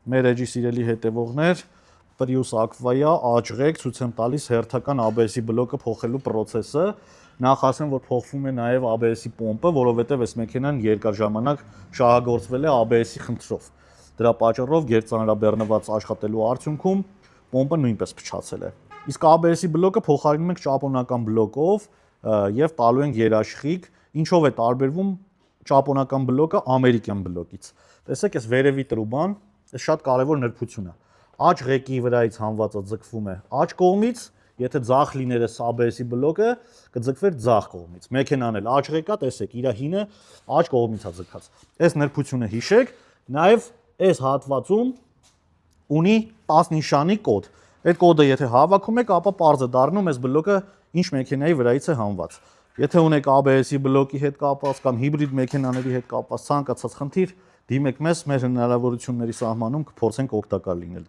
մեր էջի սիրելի հետևողներ, Prius Aqua-յա աճղեք ցույց եմ տալիս հերթական ABS-ի բլոկը փոխելու process-ը, նախ ասեմ, որ փոխվում է նաև ABS-ի պոմպը, որովհետև այս մեքենան երկար ժամանակ շահագործվել է ABS-ի խնդրով։ Դրա պատճառով գերծանրաբեռնված աշխատելու արդյունքում պոմպը նույնպես փչացել է։ Իսկ ABS-ի բլոկը փոխարինում ենք ճապոնական բլոկով եւ տալու ենք երաշխիք, ինչով է տարբերվում ճապոնական բլոկը ամերիկյան բլոկից։ Տեսեք, այս վերևի տրուբան, այս շատ կարևոր նրբություն է։ Աջ ղեկի վրայից հանվածը ձգվում է աջ կողմից, եթե ձախ լիներ այս ABS-ի բլոկը, կձգվեր ձախ կողմից։ Մեքենան էլ աջ ղեկա, տեսեք, իր հինը աջ կողմից է ձգած։ Այս նրբությունը հիշեք, նաև այս հատվածում ունի 10 նիշանի կոդ։ Այդ կոդը եթե հավաքում եք, ապա պարզ է դառնում այս բլոկը ինչ մեքենայի վրայից է հանված։ Եթե ունեք ABS-ի բլոկի հետ կապված կամ հիբրիդ մեքենաների հետ կապված ցանկացած խնդիր, դիմեք մեզ, մեր հնարավորությունների սահմանում կփորձենք օգտակար լինել։